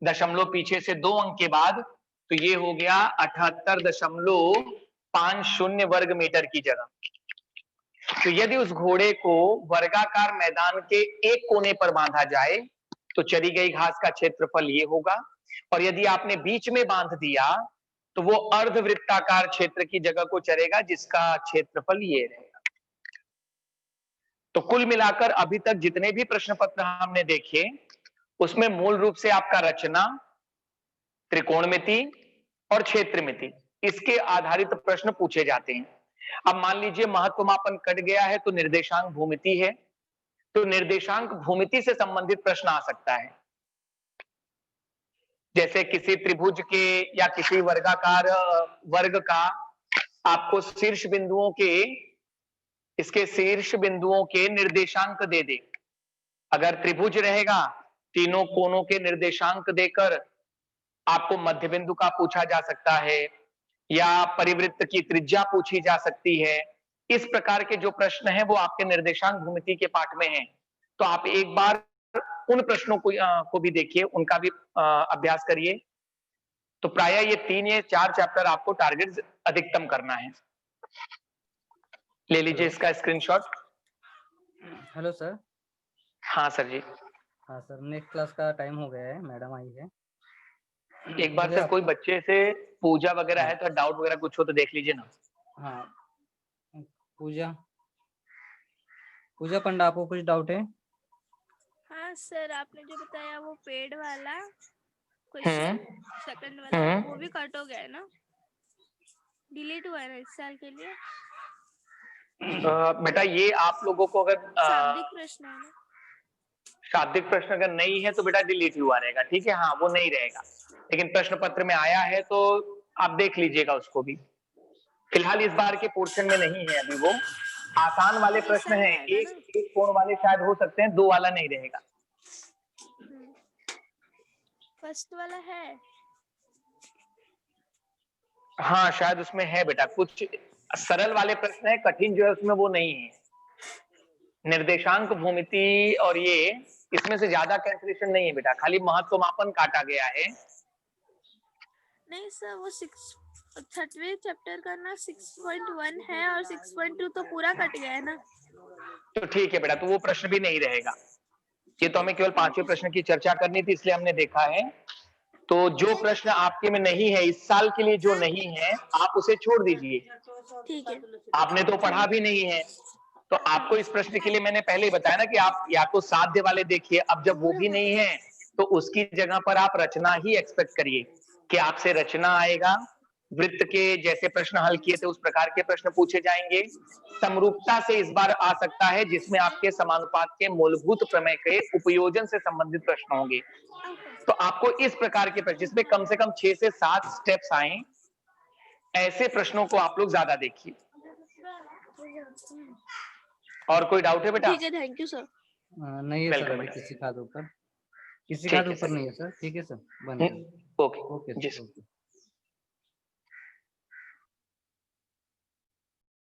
दशमलव पीछे से 2 अंक के बाद, तो ये हो गया 78.50 वर्ग मीटर की जगह। तो यदि उस घोड़े को वर्गाकार मैदान के एक कोने पर बांधा जाए तो चरी गई घास का क्षेत्रफल ये होगा, और यदि आपने बीच में बांध दिया तो वो अर्धवृत्ताकार क्षेत्र की जगह को चरेगा जिसका क्षेत्रफल ये रहेगा। तो कुल मिलाकर अभी तक जितने भी प्रश्न पत्र हमने देखे उसमें मूल रूप से आपका रचना, त्रिकोणमिति और क्षेत्रमिति, इसके आधारित प्रश्न पूछे जाते हैं। अब मान लीजिए महत्व मापन कट गया है तो निर्देशांक भूमिति है, तो निर्देशांक भूमिति से संबंधित प्रश्न आ सकता है। जैसे किसी त्रिभुज के या किसी वर्गाकार वर्ग का आपको शीर्ष बिंदुओं के, इसके शीर्ष बिंदुओं के निर्देशांक दे दे। अगर त्रिभुज रहेगा, तीनों कोनों के निर्देशांक देकर आपको मध्य बिंदु का पूछा जा सकता है, या परिवृत्त की त्रिज्या पूछी जा सकती है। इस प्रकार के जो प्रश्न हैं वो आपके निर्देशांक भूमिति के पाठ में हैं। तो आप एक बार उन प्रश्नों को भी देखिए, उनका भी अभ्यास करिए। तो प्रायः ये 3 या 4 चैप्टर आपको टारगेट अधिकतम करना है। ले लीजिए इसका स्क्रीनशॉट। Hello sir. हाँ सर जी। हाँ सर, नेक्स्ट क्लास का टाइम हो गया है, मैडम आई है। एक बार मुझे सर आप कोई बच्चे से पूजा वगैरह हाँ है तो डाउट वगैरह कुछ हो तो देख लीजिए ना। हाँ, पूजा पूजा पंडा, आपको कुछ डाउट है? हाँ सर, आपने जो बताया वो पेड वाला हम्म क्वेश्चन, सेकंड वाला वो भी कट हो गया है ना, डिलीट हुआ है ना इस साल के लिए? बेटा ये आप लोगों को अगर शाब्दिक प्रश्न है ना? शाब्दिक प्रश्न अगर नहीं है तो बेटा डिलीट हुआ रहेगा, ठीक है, हाँ वो नहीं रहेगा। लेकिन प्रश्न पत्र में आया है तो आप देख लीजिएगा उसको भी। फिलहाल इस बार के पोर्शन में नहीं है अभी वो। आसान वाले वो इस प्रश्न साल में हैं, आएगा ना? एक कोण वाले शायद हो सकते हैं, दो वाला नहीं रहेगा। फर्स्ट वाला है? हाँ शायद उसमें है बेटा, कुछ सरल वाले प्रश्न है, कठिन जो है उसमें वो नहीं है। निर्देशांक भूमिति और ये इसमें से ज्यादा कैलकुलेशन नहीं है बेटा, खाली महत्व मापन काटा गया है। नहीं सर, वो 6th चैप्टर का ना 6.1 है और 6.2 तो पूरा कट गया है ना। तो ठीक है बेटा, तो वो प्रश्न भी नहीं रहेगा। ये तो हमें केवल पांचवें प्रश्न की चर्चा करनी थी इसलिए हमने देखा है। तो जो प्रश्न आपके में नहीं है इस साल के लिए, जो नहीं है आप उसे छोड़ दीजिए। ठीक है। आपने तो पढ़ा भी नहीं है, तो आपको इस प्रश्न के लिए मैंने पहले ही बताया ना कि आप या तो साध्य वाले देखिए। अब जब वो भी नहीं है तो उसकी जगह पर आप रचना ही एक्सपेक्ट करिए कि आपसे रचना आएगा, वृत्त के जैसे प्रश्न हल किए थे उस प्रकार के प्रश्न पूछे जाएंगे। समरूपता से इस बार आ सकता है जिसमें आपके समानुपात के मूलभूत प्रमेय के उपयोजन से संबंधित प्रश्न होंगे। तो आपको इस प्रकार के प्रश्न जिसमें कम से कम 6 से 7 स्टेप्स आए, ऐसे प्रश्नों को आप लोग ज्यादा देखिए। और कोई डाउट है बेटा? ठीक है, थैंक यू सर। नहीं है सर, वेलकम अभी बेटा। किसी खाद ऊपर ठीक है नहीं सर। है सर। ठीक है सर, बंद कर। ओके ओके जी सर, सर। ओके।